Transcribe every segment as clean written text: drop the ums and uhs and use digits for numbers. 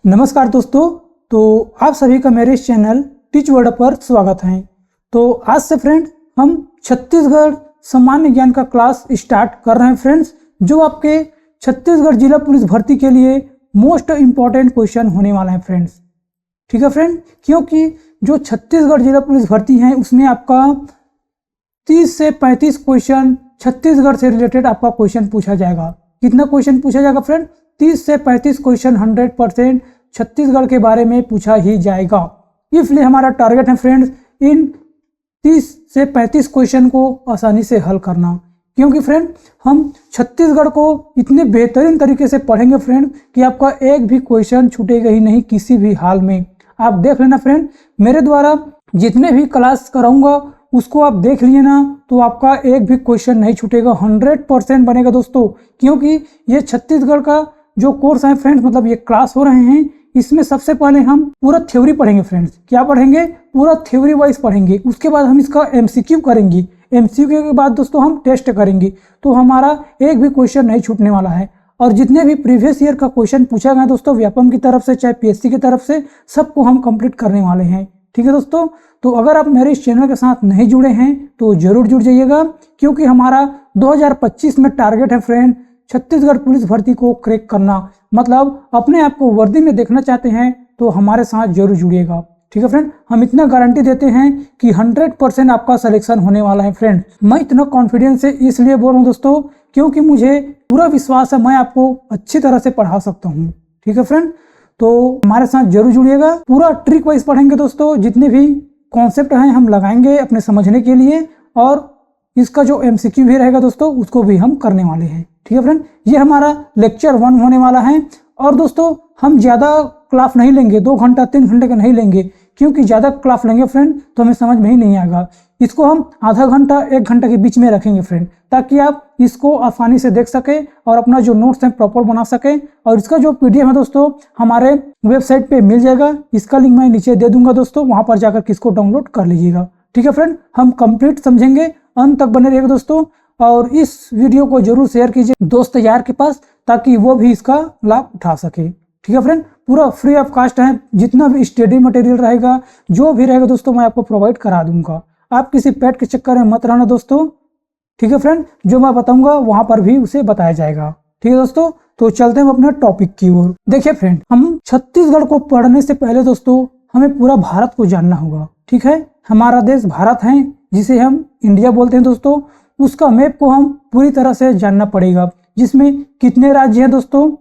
नमस्कार दोस्तों। तो आप सभी का मेरे इस चैनल टीच वर्ड पर स्वागत है। तो आज से फ्रेंड हम छत्तीसगढ़ सामान्य ज्ञान का क्लास स्टार्ट कर रहे हैं फ्रेंड्स, जो आपके छत्तीसगढ़ जिला पुलिस भर्ती के लिए मोस्ट इम्पॉर्टेंट क्वेश्चन होने वाला है फ्रेंड्स। ठीक है फ्रेंड, क्योंकि जो छत्तीसगढ़ जिला पुलिस भर्ती है उसमें आपका 30 से 35 क्वेश्चन छत्तीसगढ़ से रिलेटेड आपका क्वेश्चन पूछा जाएगा। कितना क्वेश्चन पूछा जाएगा फ्रेंड? 30 से 35 क्वेश्चन 100% छत्तीसगढ़ के बारे में पूछा ही जाएगा। इसलिए हमारा टारगेट है फ्रेंड्स इन 30 से 35 क्वेश्चन को आसानी से हल करना, क्योंकि फ्रेंड हम छत्तीसगढ़ को इतने बेहतरीन तरीके से पढ़ेंगे फ्रेंड कि आपका एक भी क्वेश्चन छूटेगा ही नहीं किसी भी हाल में। आप देख लेना फ्रेंड, मेरे द्वारा जितने भी क्लास कराऊंगा उसको आप देख लिए ना, तो आपका एक भी क्वेश्चन नहीं छूटेगा, 100% बनेगा दोस्तों। क्योंकि ये छत्तीसगढ़ का जो कोर्स है फ्रेंड्स, मतलब ये क्लास हो रहे हैं, इसमें सबसे पहले हम पूरा थ्योरी पढ़ेंगे फ्रेंड्स। क्या पढ़ेंगे? पूरा थ्योरी वाइज पढ़ेंगे। उसके बाद हम इसका एमसीक्यू करेंगे। एमसीक्यू के बाद दोस्तों हम टेस्ट करेंगे, तो हमारा एक भी क्वेश्चन नहीं छूटने वाला है। और जितने भी प्रीवियस ईयर का क्वेश्चन पूछा गया दोस्तों व्यापम की तरफ से चाहे पीएससी की तरफ से, सबको हम कंप्लीट करने वाले हैं। ठीक है दोस्तों, तो अगर आप मेरे इस चैनल के साथ नहीं जुड़े हैं तो जरूर जुड़ जाइएगा, क्योंकि हमारा 2025 में टारगेट है फ्रेंड छत्तीसगढ़ पुलिस भर्ती को क्रैक करना। मतलब अपने आप को वर्दी में देखना चाहते हैं तो हमारे साथ जरूर जुड़िएगा। ठीक है फ्रेंड, हम इतना गारंटी देते हैं कि 100% आपका सिलेक्शन होने वाला है फ्रेंड। मैं इतना कॉन्फिडेंस से इसलिए बोल रहा हूँ दोस्तों, क्योंकि मुझे पूरा विश्वास है मैं आपको अच्छी तरह से पढ़ा सकता हूँ। ठीक है फ्रेंड, तो हमारे साथ जरूर जुड़िएगा। पूरा ट्रिक वाइज पढ़ेंगे दोस्तों, जितने भी कॉन्सेप्ट हैं हम लगाएंगे अपने समझने के लिए, और इसका जो एमसीक्यू भी रहेगा दोस्तों उसको भी हम करने वाले हैं। ठीक है फ्रेंड, ये हमारा लेक्चर 1 होने वाला है। और दोस्तों हम ज़्यादा क्लास नहीं लेंगे, 2 घंटा 3 घंटे का नहीं लेंगे, क्योंकि ज़्यादा क्लास लेंगे फ्रेंड तो हमें समझ में ही नहीं आएगा। इसको हम आधा घंटा 1 घंटा के बीच में रखेंगे फ्रेंड, ताकि आप इसको आसानी से देख सकें और अपना जो नोट्स हैं प्रॉपर बना सकें। और इसका जो पीडीएफ है दोस्तों हमारे वेबसाइट पे मिल जाएगा, इसका लिंक मैं नीचे दे दूंगा दोस्तों, वहां पर जाकर किसको डाउनलोड कर लीजिएगा। ठीक है फ्रेंड, हम कंप्लीट समझेंगे, अंत तक बने रहिएगा दोस्तों। और इस वीडियो को जरूर शेयर कीजिए दोस्त यार के पास, ताकि वो भी इसका लाभ उठा सके। ठीक है फ्रेंड, पूरा फ्री ऑफ कास्ट है, जितना भी स्टडी मटेरियल रहेगा जो भी रहेगा दोस्तों मैं आपको प्रोवाइड करा दूंगा। आप किसी पेड के चक्कर में मत रहना दोस्तों। ठीक है फ्रेंड, जो मैं बताऊंगा वहां पर भी उसे बताया जाएगा। ठीक है दोस्तों, तो चलते हैं अपने टॉपिक की ओर। देखिए फ्रेंड, हम छत्तीसगढ़ को पढ़ने से पहले दोस्तों हमें पूरा भारत को जानना होगा। ठीक है, हमारा देश भारत है, जिसे हम इंडिया बोलते हैं दोस्तों। उसका मैप को हम पूरी तरह से जानना पड़ेगा, जिसमें कितने राज्य हैं दोस्तों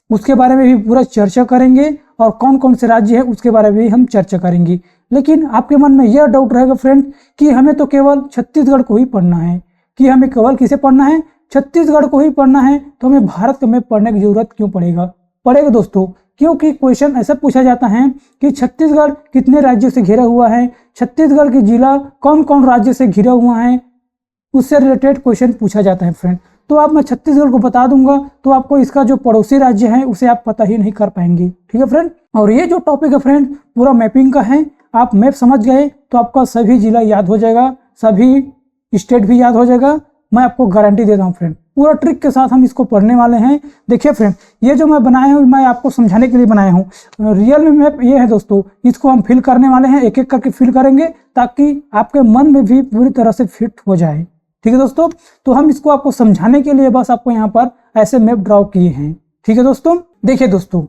उसके बारे में भी पूरा चर्चा करेंगे, और कौन कौन से राज्य है उसके बारे में भी हम चर्चा करेंगे। लेकिन आपके मन में यह डाउट रहेगा फ्रेंड कि हमें तो केवल छत्तीसगढ़ को ही पढ़ना है, कि हमें केवल किसे पढ़ना है? छत्तीसगढ़ को ही पढ़ना है, तो हमें भारत का मैप पढ़ने की जरूरत क्यों पड़ेगा दोस्तों? क्योंकि क्वेश्चन ऐसा पूछा जाता है कि छत्तीसगढ़ कितने राज्यों से घिरा हुआ है, छत्तीसगढ़ के जिला कौन कौन राज्य से घिरा हुआ है, उससे रिलेटेड क्वेश्चन पूछा जाता है फ्रेंड। तो आप मैं छत्तीसगढ़ को बता दूंगा तो आपको इसका जो पड़ोसी राज्य है उसे आप पता ही नहीं कर पाएंगे। ठीक है फ्रेंड, और ये जो टॉपिक है फ्रेंड पूरा मैपिंग का है। आप मैप समझ गए तो आपका सभी जिला याद हो जाएगा, सभी स्टेट भी याद हो जाएगा, मैं आपको गारंटी देता हूँ फ्रेंड। पूरा ट्रिक के साथ हम इसको पढ़ने वाले हैं। देखिए फ्रेंड, ये जो मैं बनाया हूँ मैं आपको समझाने के लिए बनाया हूँ। रियल में मैप ये है दोस्तों, इसको हम फिल करने वाले हैं, एक एक करके फिल करेंगे ताकि आपके मन में भी पूरी तरह से फिट हो जाए। ठीक है दोस्तों, तो हम इसको आपको समझाने के लिए बस आपको यहाँ पर ऐसे मैप ड्रॉ किए हैं। ठीक है दोस्तों, देखिए दोस्तों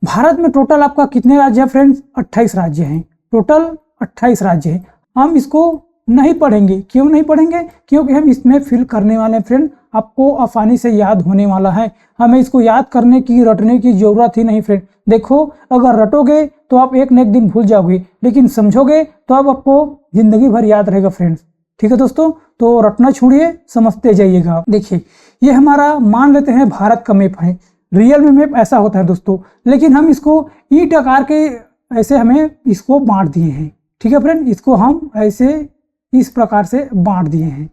भारत में टोटल आपका कितने राज्य है फ्रेंड्स? 28 राज्य हैं, टोटल 28 राज्य हैं। हम इसको नहीं पढ़ेंगे, क्यों नहीं पढ़ेंगे? क्योंकि हम इसमें फिल करने वाले हैं फ्रेंड, आपको आसानी से याद होने वाला है। हमें इसको याद करने की रटने की जरूरत ही नहीं फ्रेंड। देखो, अगर रटोगे तो आप एक न एक दिन भूल जाओगे, लेकिन समझोगे तो आपको जिंदगी भर याद रहेगा फ्रेंड्स। ठीक है दोस्तों, तो रटना छोड़िए, समझते जाइएगा। देखिए, ये हमारा मान लेते हैं भारत का मैप है। रियल में मैप ऐसा होता है दोस्तों, लेकिन हम इसको ईंट आकार के ऐसे हमें इसको बांट दिए हैं। ठीक है फ्रेंड, इसको हम ऐसे इस प्रकार से बांट दिए हैं।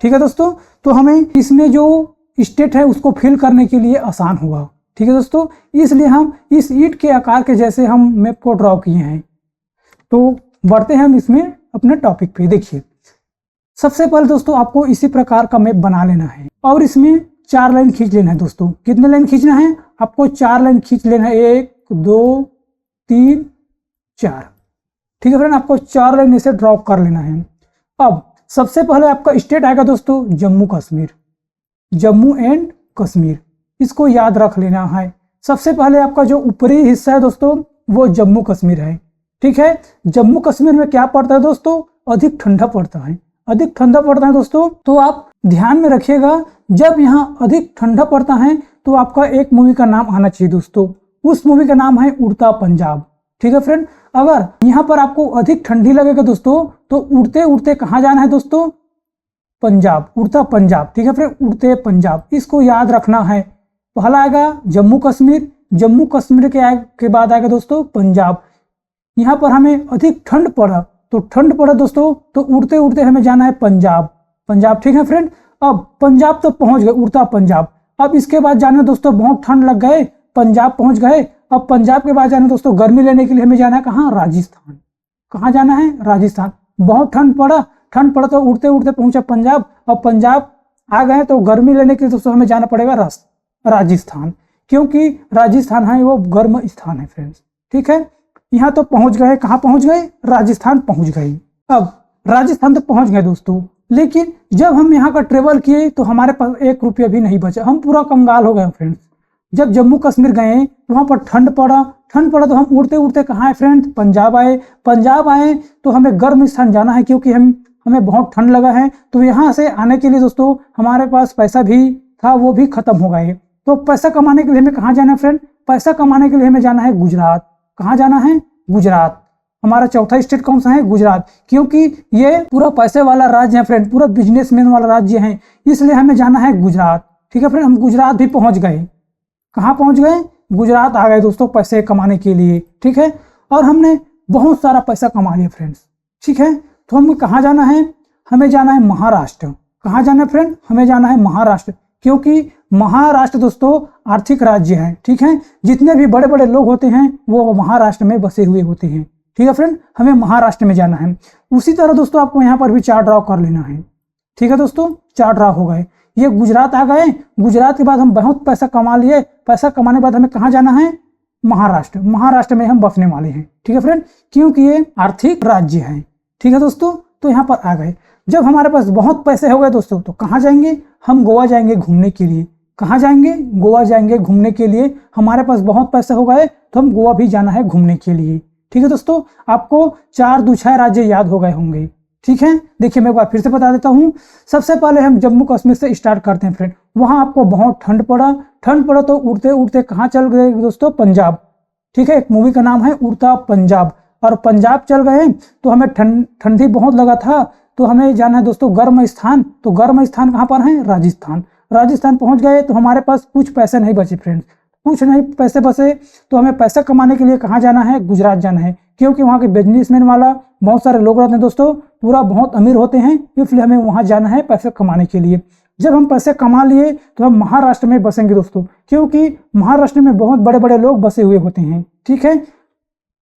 ठीक है दोस्तों, तो हमें इसमें जो स्टेट है उसको फिल करने के लिए आसान होगा। ठीक है दोस्तों, इसलिए हम इस ईंट के आकार के जैसे हम मैप को ड्रॉ किए हैं। तो बढ़ते हैं हम इसमें अपने टॉपिक पे। देखिए, सबसे पहले दोस्तों आपको इसी प्रकार का मैप बना लेना है, और इसमें 4 लाइन खींच लेना है दोस्तों। कितने लाइन खींचना है? आपको 4 लाइन खींच लेना है, 1 2 3 4। ठीक है फ्रेंड, आपको 4 लाइन इसे ड्रॉ कर लेना है। अब सबसे पहले आपका स्टेट आएगा दोस्तों जम्मू कश्मीर, जम्मू एंड कश्मीर, इसको याद रख लेना है। सबसे पहले आपका जो ऊपरी हिस्सा है दोस्तों वो जम्मू कश्मीर है। ठीक है, जम्मू कश्मीर में क्या पड़ता है दोस्तों, अधिक ठंडा पड़ता है, अधिक ठंडा पड़ता है दोस्तों। तो आप ध्यान में रखिएगा, जब यहाँ अधिक ठंडा पड़ता है तो आपका एक मूवी का नाम आना चाहिए दोस्तों, उस मूवी का नाम है उड़ता पंजाब। ठीक है फ्रेंड, अगर यहाँ पर आपको अधिक ठंडी लगेगा दोस्तों तो उड़ते उड़ते कहाँ जाना है दोस्तों, पंजाब, उड़ता पंजाब। ठीक है फ्रेंड, उड़ते पंजाब, इसको याद रखना है। पहला आएगा जम्मू कश्मीर, जम्मू कश्मीर के बाद आएगा दोस्तों पंजाब। यहाँ पर हमें अधिक ठंड पड़ा तो ठंड पड़ा दोस्तों, तो उड़ते उड़ते हमें जाना है पंजाब, पंजाब। ठीक है फ्रेंड, अब पंजाब तो पहुंच गए, उड़ता पंजाब। अब इसके बाद जाना दोस्तों, बहुत ठंड लग गए, पंजाब पहुंच गए। अब पंजाब के बाद जाना दोस्तों गर्मी लेने के लिए हमें जाना है कहाँ, राजस्थान। कहाँ जाना है, राजस्थान। बहुत ठंड पड़ा तो उड़ते उड़ते पहुंचा पंजाब। अब पंजाब आ गए तो गर्मी लेने के लिए दोस्तों हमें जाना पड़ेगा राजस्थान, क्योंकि राजस्थान है वो गर्म स्थान है फ्रेंड्स। ठीक है, यहाँ तो पहुंच गए, कहाँ पहुंच गए, राजस्थान पहुंच गए। अब राजस्थान तो पहुंच गए दोस्तों, लेकिन जब हम यहाँ का ट्रेवल किए तो हमारे पास 1 रुपया भी नहीं बचा, हम पूरा कंगाल हो गए फ्रेंड्स। जब जम्मू कश्मीर गए तो वहां पर ठंड पड़ा तो हम उड़ते उड़ते कहाँ आए फ्रेंड्स, पंजाब आए। पंजाब आए तो हमें गर्म स्थान जाना है, क्योंकि हमें बहुत ठंड लगा है। तो यहाँ से आने के लिए दोस्तों हमारे पास पैसा भी था, वो भी खत्म हो गए। तो पैसा कमाने के लिए हमें कहाँ जाना है फ्रेंड, पैसा कमाने के लिए हमें जाना है गुजरात। कहाँ जाना है, गुजरात। हमारा चौथा स्टेट कौन सा है, गुजरात, क्योंकि ये पूरा पैसे वाला राज्य है फ्रेंड, पूरा बिजनेसमैन वाला राज्य है, इसलिए हमें जाना है गुजरात। ठीक है फ्रेंड, हम गुजरात भी पहुंच गए। कहाँ पहुंच गए, गुजरात आ गए दोस्तों पैसे कमाने के लिए। ठीक है, और हमने बहुत सारा पैसा कमा लिया फ्रेंड्स। ठीक है, तो हमें कहाँ जाना है, हमें जाना है महाराष्ट्र। कहाँ जाना है फ्रेंड, हमें जाना है महाराष्ट्र, क्योंकि महाराष्ट्र दोस्तों आर्थिक राज्य है। ठीक है, जितने भी बड़े बड़े लोग होते हैं वो महाराष्ट्र में बसे हुए होते हैं। ठीक है फ्रेंड, हमें महाराष्ट्र में जाना है। उसी तरह दोस्तों आपको यहाँ पर भी 4 ड्रॉ कर लेना है। ठीक है दोस्तों, 4 ड्रॉ हो गए। ये गुजरात आ गए, गुजरात के बाद हम बहुत पैसा कमा लिए, पैसा कमाने के बाद हमें कहाँ जाना है, महाराष्ट्र। महाराष्ट्र में हम बसने वाले हैं। ठीक है फ्रेंड, क्योंकि ये आर्थिक राज्य है। ठीक है दोस्तों, तो यहाँ पर आ गए। जब हमारे पास बहुत पैसे हो गए दोस्तों तो कहाँ जाएंगे, हम गोवा जाएंगे घूमने के लिए। कहाँ जाएंगे, गोवा जाएंगे घूमने के लिए। हमारे पास बहुत पैसे हो गए तो हम गोवा भी जाना है घूमने के लिए। ठीक है दोस्तों, आपको 4 दूसरे राज्य याद हो गए होंगे। ठीक है, देखिए मैं एक बार फिर से बता देता हूँ। सबसे पहले हम जम्मू कश्मीर से स्टार्ट करते हैं फ्रेंड। वहां आपको बहुत ठंड पड़ा तो उड़ते उड़ते कहाँ चल गए दोस्तों, पंजाब। ठीक है, एक मूवी का नाम है उड़ता पंजाब। और पंजाब चल गए तो हमें ठंडी बहुत लगा था, तो हमें जाना है दोस्तों गर्म स्थान। तो गर्म स्थान कहाँ पर है, राजस्थान। राजस्थान पहुंच गए तो हमारे पास कुछ पैसे नहीं बचे फ्रेंड्स, कुछ नहीं पैसे बचे, तो हमें पैसा कमाने के लिए कहाँ जाना है, गुजरात जाना है, क्योंकि वहाँ के बिजनेसमैन वाला बहुत सारे लोग रहते हैं दोस्तों, पूरा बहुत अमीर होते हैं, इसलिए हमें वहाँ जाना है पैसे कमाने के लिए। जब हम पैसे कमा लिए तो हम महाराष्ट्र में बसेंगे दोस्तों, क्योंकि महाराष्ट्र में बहुत बड़े बड़े लोग बसे हुए होते हैं। ठीक है,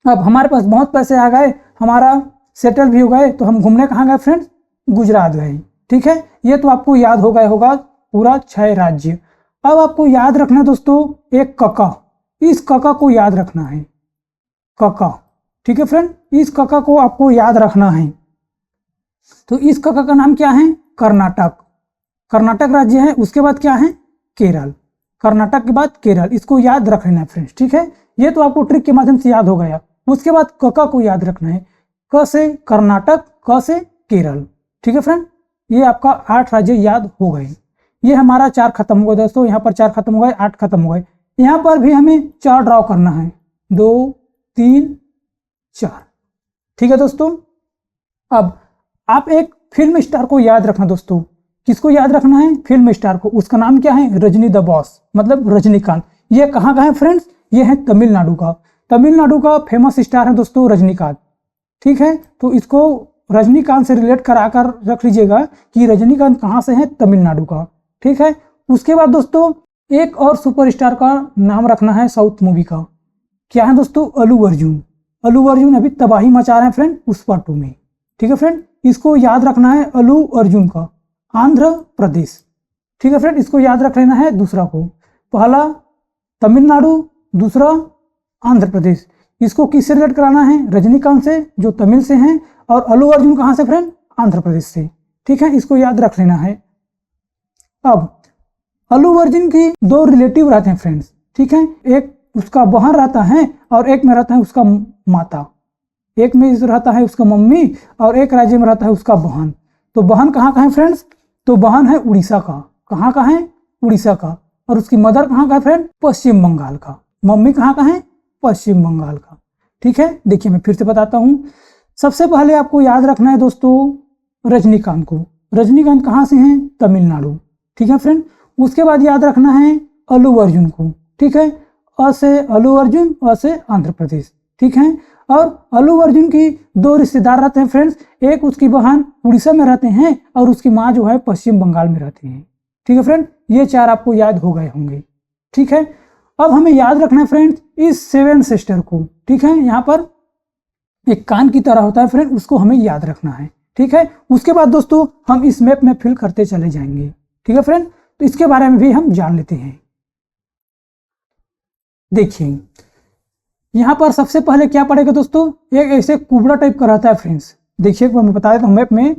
अब हमारे पास बहुत पैसे आ गए, हमारा सेटल भी हो गए, तो हम घूमने कहाँ गए फ्रेंड्स, गुजरात गए। ठीक है, ये तो आपको याद हो गया होगा पूरा 6 राज्य। अब आपको याद रखना दोस्तों एक कका, इस कका को याद रखना है, कका। ठीक है फ्रेंड, इस कका को आपको याद रखना है। तो इस कका का नाम क्या है, कर्नाटक। कर्नाटक राज्य है, उसके बाद क्या है, केरल। कर्नाटक के बाद केरल, इसको याद रख लेना है फ्रेंड्स। ठीक है, ये तो आपको ट्रिक के माध्यम से याद हो गया। उसके बाद कका को याद रखना है, क से कर्नाटक, क से केरल। ठीक है फ्रेंड, ये आपका 8 राज्य याद हो गए। ये हमारा 4 खत्म हो गए दोस्तों, यहाँ पर 4 खत्म हो गए, 8 खत्म हो गए। यहाँ पर भी हमें 4 ड्रॉ करना है, 2 3 4। ठीक है दोस्तों, अब आप एक फिल्म स्टार को याद रखना दोस्तों। किसको याद रखना है, फिल्म स्टार को। उसका नाम क्या है, रजनी द बॉस, मतलब रजनीकांत। ये कहाँ का है फ्रेंड्स, ये है तमिलनाडु का। तमिलनाडु का फेमस स्टार है दोस्तों रजनीकांत। ठीक है, तो इसको रजनीकांत से रिलेट कराकर रख लीजिएगा कि रजनीकांत कहाँ से है, तमिलनाडु का। ठीक है, उसके बाद दोस्तों एक और सुपरस्टार का नाम रखना है साउथ मूवी का। क्या है दोस्तों, अल्लू अर्जुन। अल्लू अर्जुन अभी तबाही मचा रहे हैं फ्रेंड पुष्पा 2 में। ठीक है फ्रेंड, इसको याद रखना है, अल्लू अर्जुन का, आंध्र प्रदेश। ठीक है फ्रेंड, इसको याद रख लेना है दूसरा को। पहला तमिलनाडु, दूसरा आंध्र प्रदेश। इसको किससे रिलेट कराना है? रजनीकांत से, जो तमिल से हैं, और अल्लू अर्जुन कहाँ से फ्रेंड? आंध्र प्रदेश से। ठीक है, इसको याद रख लेना है। अब अल्लू अर्जुन की दो रिलेटिव रहते हैं फ्रेंड्स। ठीक है, एक उसका बहन रहता है और एक में रहता है उसका माता। एक में रहता है उसका मम्मी और एक राज्य में रहता है उसका बहन। तो बहन कहाँ का है फ्रेंड्स? तो बहन है उड़ीसा का। कहाँ का है? उड़ीसा का। और उसकी मदर कहाँ का है फ्रेंड? पश्चिम बंगाल का। मम्मी कहाँ का है? पश्चिम बंगाल का। ठीक है, देखिए मैं फिर से बताता हूँ। सबसे पहले आपको याद रखना है दोस्तों रजनीकांत को। रजनीकांत कहाँ से हैं? तमिलनाडु। ठीक है फ्रेंड, उसके बाद याद रखना है अल्लू अर्जुन को। ठीक है, अ से अल्लू अर्जुन, अ से आंध्र प्रदेश। ठीक है, और अल्लू अर्जुन की दो रिश्तेदार रहते हैं फ्रेंड्स। एक उसकी बहन उड़ीसा में रहते हैं और उसकी माँ जो है पश्चिम बंगाल में रहती है। ठीक है फ्रेंड, ये चार आपको याद हो गए होंगे। ठीक है, अब हमें याद रखना है फ्रेंड्स इस 7 सिस्टर को। ठीक है, यहाँ पर एक कान की तरह होता है फ्रेंड, उसको हमें याद रखना है। ठीक है, उसके बाद दोस्तों हम इस मैप में फिल करते चले जाएंगे। ठीक है फ्रेंड, तो इसके बारे में भी हम जान लेते हैं। देखिए यहाँ पर सबसे पहले क्या पड़ेगा दोस्तों? एक ऐसे कुबड़ा टाइप का रहता है फ्रेंड्स। देखिए मैं बता देता हूँ मैप में।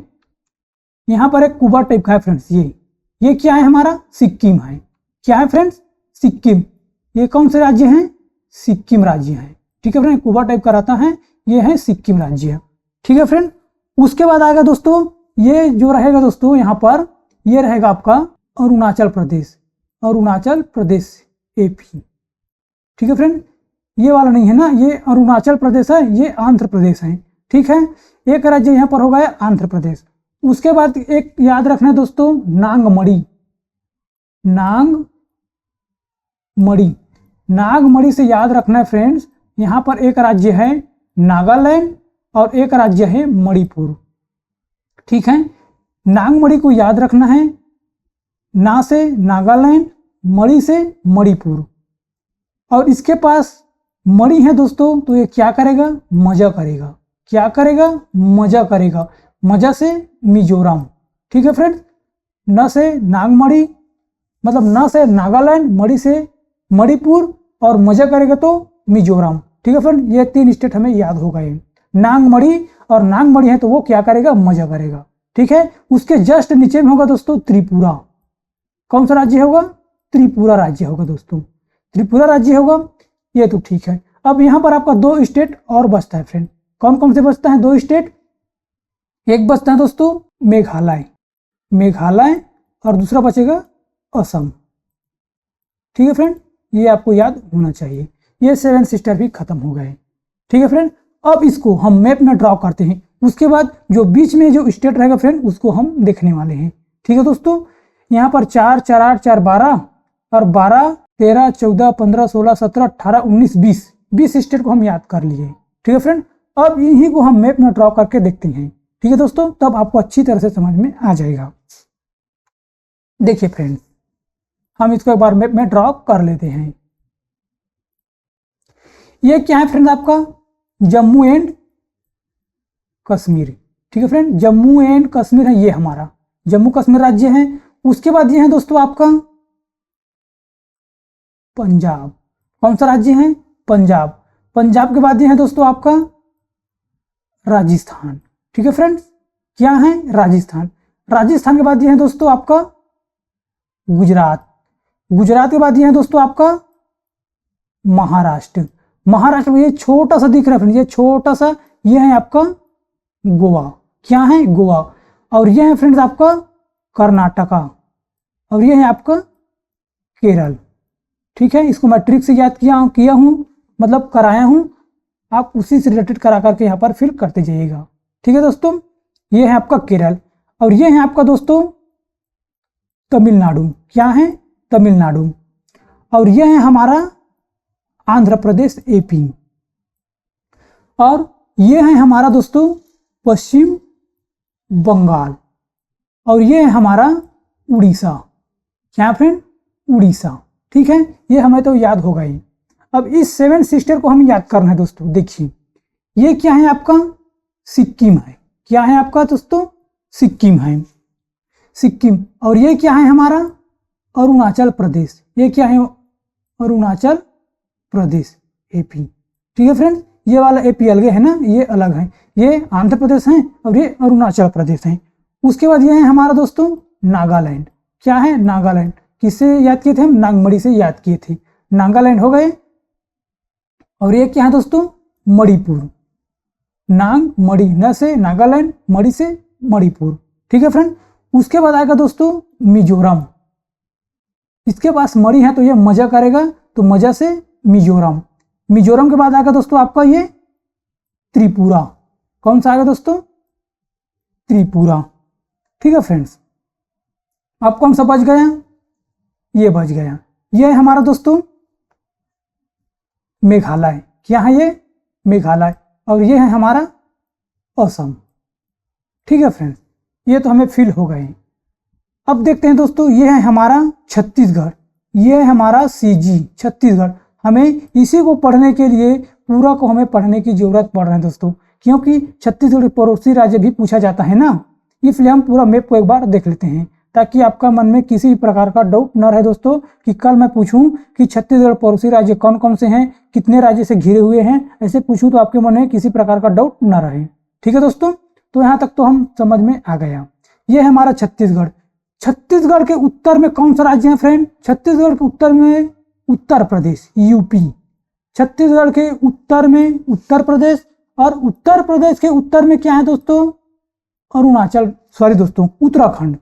यहाँ पर एक कुबड़ा टाइप का है फ्रेंड्स। ये क्या है? हमारा सिक्किम है। क्या है फ्रेंड्स? सिक्किम। ये कौन से राज्य हैं? सिक्किम राज्य है। ठीक है फ्रेंड, कुबड़ा टाइप का रहता है, ये है सिक्किम राज्य। ठीक है फ्रेंड, उसके बाद आएगा दोस्तों, ये जो रहेगा दोस्तों यहाँ पर, ये रहेगा आपका अरुणाचल प्रदेश। अरुणाचल प्रदेश एपी। ठीक है फ्रेंड, ये वाला नहीं है ना, ये अरुणाचल प्रदेश है, ये आंध्र प्रदेश है। ठीक है, एक राज्य यहाँ पर होगा आंध्र प्रदेश। उसके बाद एक याद रखना है दोस्तों नागमणि। नागमणि, नागमणि से याद रखना है फ्रेंड्स, यहाँ पर एक राज्य है नागालैंड और एक राज्य है मणिपुर। ठीक है, नागमणि को याद रखना है। ना से नागालैंड, मणि से मणिपुर। और इसके पास मणि है दोस्तों, तो ये क्या करेगा? मजा करेगा। क्या करेगा? मजा करेगा। मजा से मिजोरम। ठीक है फ्रेंड्स, न से नागमणि, मतलब न से नागालैंड, मणि से मणिपुर और मजा करेगा तो मिजोरम। ठीक है फ्रेंड, ये 3 स्टेट हमें याद हो गए। नागमणि और नागमणि है तो वो क्या करेगा? मजा करेगा। ठीक है, उसके जस्ट नीचे में होगा दोस्तों त्रिपुरा। कौन सा राज्य होगा? त्रिपुरा राज्य होगा दोस्तों। त्रिपुरा राज्य होगा, ये तो ठीक है। अब यहाँ पर आपका 2 स्टेट और बचता है फ्रेंड। कौन कौन से बचता है? 2 स्टेट। एक बचता है दोस्तों मेघालय, मेघालय, और दूसरा बचेगा असम। ठीक है फ्रेंड, ये आपको याद होना चाहिए। ये 7 सिस्टर भी खत्म हो गए। ठीक है फ्रेंड, अब इसको हम मैप में ड्रॉ करते हैं। उसके बाद जो बीच में जो स्टेट रहेगा फ्रेंड, उसको हम देखने वाले हैं। ठीक है दोस्तों, यहाँ पर 4, 4, 8, 4, 12 और 12, 13, 14, 15, 16, 17, 18, 19, 20 स्टेट को हम याद कर लिए। ठीक है फ्रेंड, अब इन्हीं को हम मैप में ड्रॉ करके देखते हैं। ठीक है दोस्तों, तब आपको अच्छी तरह से समझ में आ जाएगा। देखिए फ्रेंड्स, हम इसको एक बार मैप में ड्रॉ कर लेते हैं। ये क्या है फ्रेंड? आपका जम्मू एंड कश्मीर। ठीक है फ्रेंड, जम्मू एंड कश्मीर है, ये हमारा जम्मू कश्मीर राज्य है। उसके बाद ये है दोस्तों आपका पंजाब। कौन सा राज्य है? पंजाब। पंजाब के बाद ये है दोस्तों आपका राजस्थान। ठीक है फ्रेंड्स, क्या है? राजस्थान। राजस्थान के बाद ये है दोस्तों आपका गुजरात। गुजरात के बाद ये है दोस्तों आपका महाराष्ट्र। महाराष्ट्र में ये छोटा सा दिख रहा है फ्रेंड, ये छोटा सा, ये है आपका गोवा। क्या है? गोवा। और ये है फ्रेंड्स आपका कर्नाटका, और ये है आपका केरल। ठीक है, इसको मैं ट्रिक से याद किया हूं, मतलब कराया हूं। आप उसी से रिलेटेड करा करके यहाँ पर फिल करते जाइएगा। ठीक है दोस्तों, ये है आपका केरल, और ये है आपका दोस्तों तमिलनाडु। क्या है? तमिलनाडु। और ये है हमारा आंध्र प्रदेश एपी, और ये है हमारा दोस्तों पश्चिम बंगाल, और ये है हमारा उड़ीसा। क्या फ्रेंड? उड़ीसा। ठीक है, ये हमें तो याद होगा ही। अब इस 7 सिस्टर को हमें याद करना है दोस्तों। देखिए ये क्या है? आपका सिक्किम है। क्या है आपका दोस्तों? सिक्किम है, सिक्किम। और ये क्या है? हमारा अरुणाचल प्रदेश। ये क्या है? अरुणाचल प्रदेश एपी। ठीक है फ्रेंड्स, ये वाला एपी अलग है ना, ये अलग है, ये आंध्र प्रदेश है और ये अरुणाचल प्रदेश है। उसके बाद ये है हमारा दोस्तों नागालैंड। क्या है? नागालैंड। किससे याद किए थे हम? नागमणि से याद किए थे। नागालैंड हो गए। और ये क्या है दोस्तों? मणिपुर। नाग मणि, न से नागालैंड, मणि से मणिपुर। ठीक है फ्रेंड। उसके बाद आएगा दोस्तों मिजोरम। इसके पास मणि है तो ये मजा करेगा, तो मजा से मिजोरम। मिजोरम के बाद आएगा दोस्तों आपका ये त्रिपुरा। कौन सा आएगा दोस्तों? त्रिपुरा। ठीक है फ्रेंड्स, अब कौन सा बच गया? ये बच गया। ये है हमारा दोस्तों मेघालय। क्या है ये? मेघालय। और ये है हमारा असम। ठीक है फ्रेंड्स, ये तो हमें फील हो गए। अब देखते हैं दोस्तों, ये है हमारा छत्तीसगढ़। ये है हमारा सीजी छत्तीसगढ़। हमें इसी को पढ़ने के लिए पूरा को हमें पढ़ने की जरूरत पड़ रही है दोस्तों, क्योंकि छत्तीसगढ़ पड़ोसी राज्य भी पूछा जाता है ना, इसलिए हम पूरा मैप को एक बार देख लेते हैं, ताकि आपका मन में किसी प्रकार का डाउट न रहे दोस्तों, कि कल मैं पूछूं कि छत्तीसगढ़ पड़ोसी राज्य कौन कौन से हैं, कितने राज्य से घिरे हुए हैं, ऐसे पूछूं तो आपके मन में किसी प्रकार का डाउट न रहे। ठीक है दोस्तों, तो यहाँ तक तो हम समझ में आ गया। ये है हमारा छत्तीसगढ़। छत्तीसगढ़ के उत्तर में कौन सा राज्य है फ्रेंड? छत्तीसगढ़ के उत्तर में उत्तर प्रदेश, यूपी। छत्तीसगढ़ के उत्तर में उत्तर प्रदेश, और उत्तर प्रदेश के उत्तर में क्या है दोस्तों? अरुणाचल, सॉरी दोस्तों, उत्तराखंड।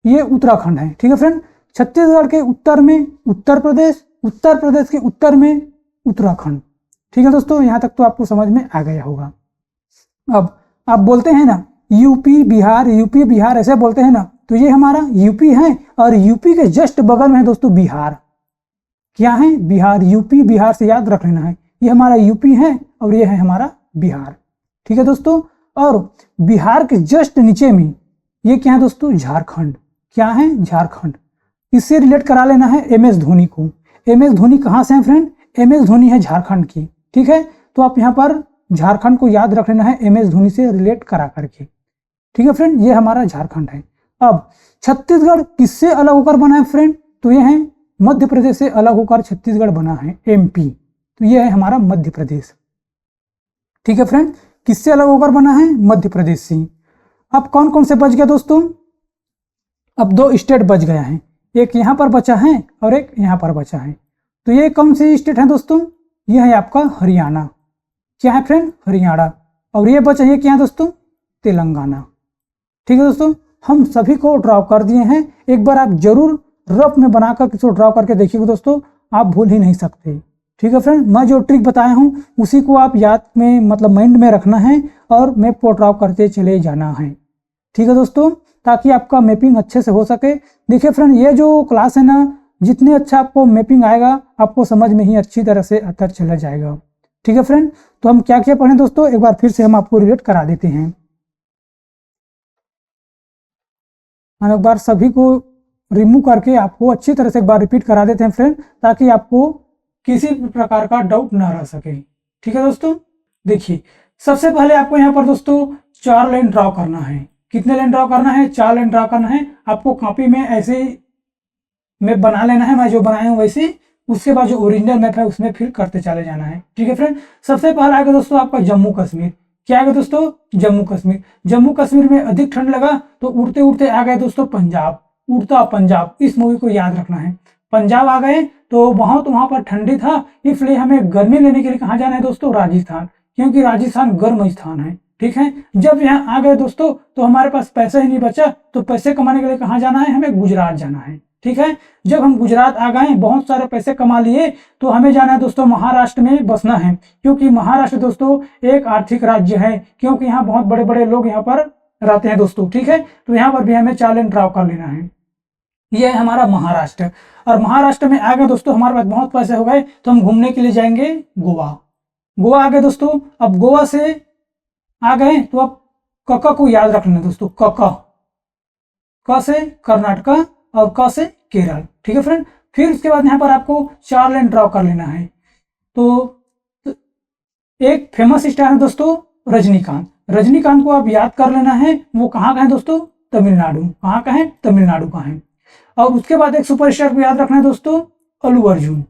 ये उत्तराखंड है। ठीक है फ्रेंड, छत्तीसगढ़ के उत्तर में उत्तर प्रदेश, उत्तर प्रदेश के उत्तर में उत्तराखंड। ठीक है दोस्तों, यहां तक तो आपको समझ में आ गया होगा। अब आप बोलते हैं ना यूपी बिहार, यूपी बिहार ऐसे बोलते हैं ना, तो ये हमारा यूपी है, और यूपी के जस्ट बगल में है दोस्तों बिहार। क्या है? बिहार। यूपी बिहार से याद रख लेना है, ये हमारा यूपी है और ये है हमारा बिहार। ठीक है दोस्तों, और बिहार के जस्ट नीचे में ये क्या है दोस्तों? झारखंड। क्या है? झारखंड। इससे रिलेट करा लेना है MS धोनी को। MS धोनी कहाँ से है फ्रेंड? MS धोनी है झारखंड की। ठीक है, तो आप यहाँ पर झारखंड को याद रख लेना है MS धोनी से रिलेट करा करके। ठीक है फ्रेंड, ये हमारा झारखंड है। अब छत्तीसगढ़ किससे अलग होकर बना है फ्रेंड? तो ये है मध्य प्रदेश से अलग होकर छत्तीसगढ़ बना है, MP। तो ये है हमारा मध्य प्रदेश। ठीक है फ्रेंड, किससे अलग होकर बना है? मध्य प्रदेश से। अब कौन कौन से बच गया दोस्तों? अब 2 स्टेट बच गया है, एक यहाँ पर बचा है और एक यहाँ पर बचा है। तो ये कौन सी स्टेट है दोस्तों? ये है आपका हरियाणा। क्या है फ्रेंड? हरियाणा। और ये बचा है क्या है दोस्तों? तेलंगाना। ठीक है दोस्तों, हम सभी को ड्रॉ कर दिए हैं। एक बार आप जरूर रफ में बनाकर किसी को ड्रॉ करके देखिएगा दोस्तों, आप भूल ही नहीं सकते। ठीक है फ्रेंड, मैं जो ट्रिक बताया हूँ उसी को आप याद में मतलब माइंड में रखना है और मैप को ड्रॉ करते चले जाना है। ठीक है दोस्तों, ताकि आपका मैपिंग अच्छे से हो सके। देखिए फ्रेंड, ये जो क्लास है ना, जितने अच्छा आपको मैपिंग आएगा आपको समझ में ही अच्छी तरह से आता चला जाएगा। ठीक है फ्रेंड, तो हम क्या क्या पढ़ें दोस्तों, एक बार फिर से हम आपको रिलेट करा देते हैं। हम एक बार सभी को रिमूव करके आपको अच्छी तरह से एक बार रिपीट करा देते हैं फ्रेंड, ताकि आपको किसी भी प्रकार का डाउट ना रह सके। ठीक है दोस्तों, देखिए सबसे पहले आपको यहाँ पर दोस्तों 4 लाइन ड्रॉ करना है। कितने लाइन ड्रॉ करना है? 4 लाइन ड्रॉ करना है। आपको कॉपी में ऐसे मैप बना लेना है, मैं जो बनाया हूँ वैसे। उसके बाद जो ओरिजिनल मैप है उसमें फिर करते चले जाना है। ठीक है फ्रेंड, सबसे पहला आएगा दोस्तों आपका जम्मू कश्मीर। क्या आएगा दोस्तों? जम्मू कश्मीर। जम्मू कश्मीर में अधिक ठंड लगा तो उड़ते उड़ते आ गए दोस्तों पंजाब। उड़ता पंजाब, इस मूवी को याद रखना है। पंजाब आ गए तो वहां पर ठंडी था, इसलिए हमें गर्मी लेने के लिए कहाँ जाना है दोस्तों? राजस्थान, क्योंकि राजस्थान गर्म स्थान है। ठीक है, जब यहाँ आ गए दोस्तों तो हमारे पास पैसा ही नहीं बचा, तो पैसे कमाने के लिए कहाँ जाना है? हमें गुजरात जाना है। ठीक है, जब हम गुजरात आ गए, बहुत सारे पैसे कमा लिए, तो हमें जाना है दोस्तों महाराष्ट्र में बसना है, क्योंकि महाराष्ट्र दोस्तों एक आर्थिक राज्य है, क्योंकि यहाँ बहुत बड़े बड़े लोग यहाँ पर रहते हैं दोस्तों। ठीक है, तो यहाँ पर भी हमें 4 लाइन ड्रॉ कर लेना है। यह है हमारा महाराष्ट्र। और महाराष्ट्र में आ गए दोस्तों, हमारे पास बहुत पैसे हो गए, तो हम घूमने के लिए जाएंगे गोवा। गोवा आ गए दोस्तों। अब गोवा से आ गए तो अब कका को याद रखना दोस्तों। कका, क से कर्नाटका और क से केरल। ठीक है फ्रेंड, फिर उसके बाद यहाँ पर आपको 4 लाइन ड्रॉ कर लेना है। तो एक फेमस स्टार है दोस्तों रजनीकांत। रजनीकांत को आप याद कर लेना है, वो कहाँ का है दोस्तों? तमिलनाडु। कहाँ का है? तमिलनाडु का है। और उसके बाद एक सुपरस्टार को याद रखना है दोस्तों, अल्लू अर्जुन,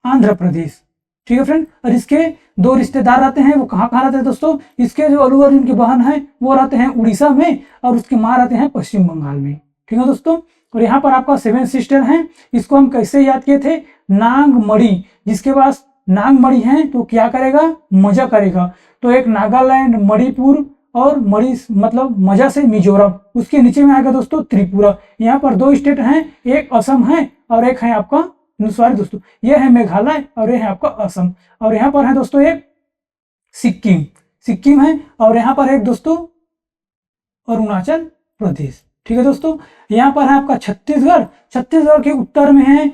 आंध्र प्रदेश। ठीक है फ्रेंड। और इसके दो रिश्तेदार रहते हैं, वो कहाँ कहाँ रहते हैं दोस्तों, इसके जो अल्लू अर्जुन की बहन है वो रहते हैं उड़ीसा में, और उसकी माँ रहते हैं पश्चिम बंगाल में। ठीक है दोस्तों। और यहाँ पर आपका 7 सिस्टर हैं, इसको हम कैसे याद किए थे, नागमणि, जिसके पास नागमणि है तो क्या करेगा, मजा करेगा। तो एक नागालैंड, मणिपुर और मणि मतलब मजा से मिजोरम, उसके नीचे में आएगा दोस्तों त्रिपुरा। यहाँ पर 2 स्टेट हैं, एक असम है और एक है आपका, सॉरी दोस्तों, ये है मेघालय और ये है आपका असम। और यहाँ पर है दोस्तों एक सिक्किम, सिक्किम है, और यहाँ पर एक दोस्तों अरुणाचल प्रदेश। ठीक है दोस्तों। यहाँ पर है आपका छत्तीसगढ़, छत्तीसगढ़ के उत्तर में है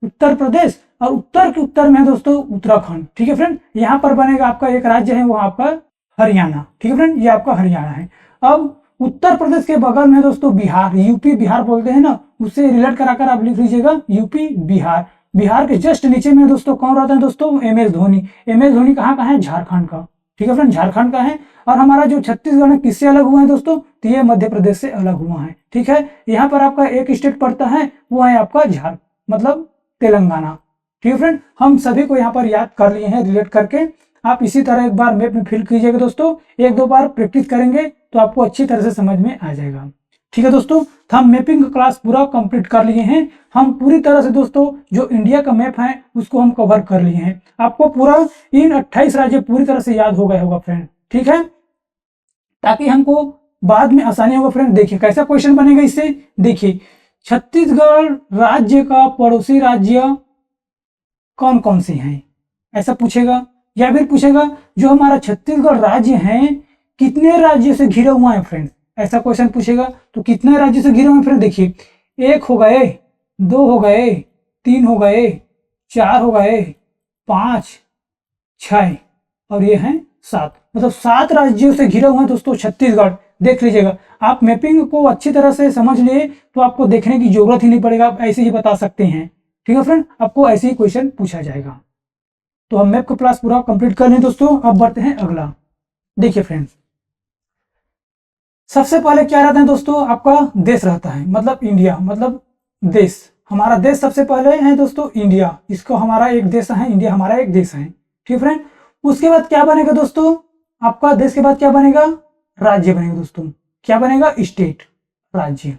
उत्तर प्रदेश, और उत्तर के उत्तर में है दोस्तों उत्तराखंड। ठीक है फ्रेंड। यहाँ पर बनेगा आपका एक राज्य है वो आपका हरियाणा। ठीक है फ्रेंड, ये आपका हरियाणा है। अब उत्तर प्रदेश के बगल में दोस्तों बिहार, यूपी बिहार बोलते हैं ना, उससे रिलेट कराकर आप लिख लीजिएगा यूपी बिहार। बिहार के जस्ट नीचे में दोस्तों कौन रहता है दोस्तों, MS धोनी। MS धोनी कहाँ का है, झारखंड का। ठीक है फ्रेंड, झारखंड का है। और हमारा जो छत्तीसगढ़ है किससे अलग हुआ है दोस्तों, तो ये मध्य प्रदेश से अलग हुआ है। ठीक है। यहाँ पर आपका एक स्टेट पड़ता है, वो है आपका मतलब तेलंगाना। ठीक है फ्रेंड, हम सभी को यहाँ पर याद कर लिए हैं रिलेट करके। आप इसी तरह एक बार मैप में फिल कीजिएगा दोस्तों, 1-2 बार प्रैक्टिस करेंगे तो आपको अच्छी तरह से समझ में आ जाएगा। ठीक है दोस्तों, तो हम मैपिंग का क्लास पूरा कंप्लीट कर लिए हैं। हम पूरी तरह से दोस्तों जो इंडिया का मैप है उसको हम कवर कर लिए हैं। आपको पूरा इन 28 राज्य पूरी तरह से याद हो गया होगा फ्रेंड। ठीक है, ताकि हमको बाद में आसानी होगा फ्रेंड। देखिए कैसा क्वेश्चन बनेगा इससे, देखिए छत्तीसगढ़ राज्य का पड़ोसी राज्य कौन कौन से हैं, ऐसा पूछेगा। या फिर पूछेगा जो हमारा छत्तीसगढ़ राज्य है कितने राज्यों से घिरा हुआ है फ्रेंड, ऐसा क्वेश्चन पूछेगा। तो कितने राज्यों से घिरे हुए फ्रेंड, देखिए 1 हो गए, 2 हो गए, 3 हो गए, 4 हो गए, 5, 6 और ये हैं 7, मतलब 7 राज्यों से घिरा हुआ है दोस्तों छत्तीसगढ़। देख लीजिएगा, आप मैपिंग को अच्छी तरह से समझ लिए तो आपको देखने की जरूरत ही नहीं पड़ेगा, आप ऐसे ही बता सकते हैं। ठीक है फ्रेंड, आपको ऐसे ही क्वेश्चन पूछा जाएगा। तो हम मैप का क्लास पूरा कंप्लीट कर लें दोस्तों। अब बढ़ते हैं अगला। देखिए फ्रेंड्स, सबसे पहले क्या रहता है दोस्तों, आपका देश रहता है, मतलब इंडिया, मतलब देश। हमारा देश सबसे पहले है दोस्तों इंडिया, इसको हमारा एक देश है, इंडिया हमारा एक देश है। ठीक फ्रेंड, उसके बाद क्या बनेगा दोस्तों, आपका देश के बाद क्या बनेगा, राज्य बनेगा दोस्तों। क्या बनेगा, स्टेट, राज्य,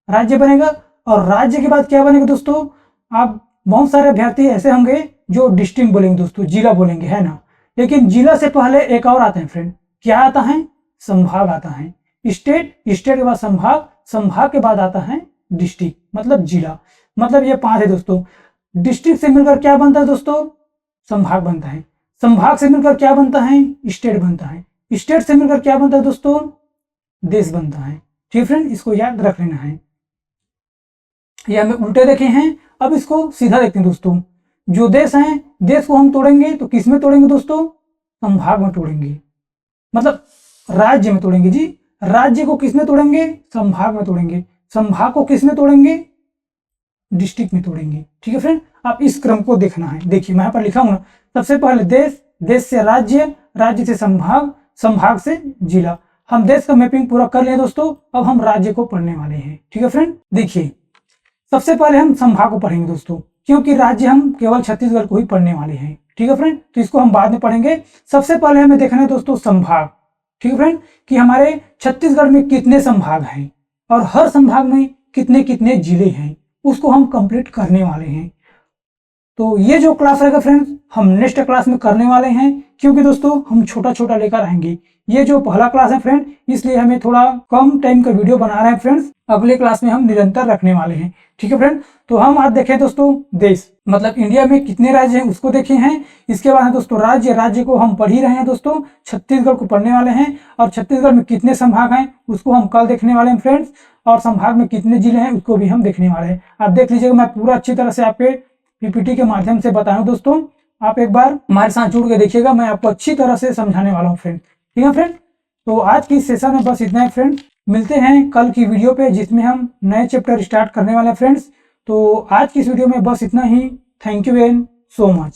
राज्य बनेगा। और राज्य के बाद क्या बनेगा दोस्तों, आप बहुत सारे अभ्यर्थी ऐसे होंगे जो डिस्ट्रिक्ट बोलेंगे दोस्तों, जिला बोलेंगे, है ना। लेकिन जिला से पहले एक और आता है फ्रेंड, क्या आता है, संभाग आता है। स्टेट, स्टेट के बाद संभाग, संभाग के बाद आता है डिस्ट्रिक्ट, मतलब जिला। मतलब ये 5 है दोस्तों। डिस्ट्रिक्ट से मिलकर क्या बनता है दोस्तों, संभाग बनता है। संभाग से मिलकर क्या बनता है, स्टेट बनता है। स्टेट से मिलकर क्या बनता है दोस्तों, देश बनता है। ठीक फ्रेंड, इसको याद रख लेना है। ये हमें उल्टे देखे हैं, अब इसको सीधा देखते हैं दोस्तों। जो देश है, देश को हम तोड़ेंगे तो किस में तोड़ेंगे दोस्तों, संभाग में तोड़ेंगे, मतलब राज्य में तोड़ेंगे जी। राज्य को किस में तोड़ेंगे, संभाग में तोड़ेंगे। संभाग को किस में तोड़ेंगे, डिस्ट्रिक्ट में तोड़ेंगे। ठीक है फ्रेंड, आप इस क्रम को देखना है। देखिए मैं यहाँ पर लिखा हूं ना, सबसे पहले देश, देश से राज्य, राज्य से संभाग, संभाग से जिला। हम देश का मैपिंग पूरा कर लिए दोस्तों, अब हम राज्य को पढ़ने वाले हैं। ठीक है फ्रेंड, देखिए सबसे पहले हम संभाग को पढ़ेंगे दोस्तों, क्योंकि राज्य हम केवल छत्तीसगढ़ को ही पढ़ने वाले हैं। ठीक है फ्रेंड, तो इसको हम बाद में पढ़ेंगे। सबसे पहले हमें देखना है दोस्तों संभाग। ठीक है फ्रेंड, कि हमारे छत्तीसगढ़ में कितने संभाग हैं और हर संभाग में कितने कितने जिले हैं, उसको हम कंप्लीट करने वाले हैं। तो ये जो क्लास रहेगा फ्रेंड्स, हम नेक्स्ट क्लास में करने वाले हैं, क्योंकि दोस्तों हम छोटा छोटा लेकर आएंगे। ये जो पहला क्लास है फ्रेंड, इसलिए हमें थोड़ा कम टाइम का वीडियो बना रहे हैं फ्रेंड्स। अगले क्लास में हम निरंतर रखने वाले हैं। ठीक है फ्रेंड, तो हम आज देखें दोस्तों देश, मतलब इंडिया में कितने राज्य हैं उसको देखे हैं। इसके बाद है दोस्तों राज्य, राज्य को हम पढ़ ही रहे हैं दोस्तों, छत्तीसगढ़ को पढ़ने वाले हैं। और छत्तीसगढ़ में कितने संभाग हैं उसको हम कल देखने वाले हैं फ्रेंड्स। और संभाग में कितने जिले हैं उसको भी हम देखने वाले हैं। आप देख लीजिएगा, मैं पूरा अच्छी तरह से आपके पीपीटी के माध्यम से बताऊं दोस्तों। आप एक बार हमारे साथ जुड़ के देखिएगा, मैं आपको अच्छी तरह से समझाने वाला हूँ फ्रेंड। ठीक है फ्रेंड, तो आज की सेशन में बस इतना है फ्रेंड। मिलते हैं कल की वीडियो पे, जिसमें हम नए चैप्टर स्टार्ट करने वाले हैं फ्रेंड्स। तो आज की इस वीडियो में बस इतना ही। Thank you very so much.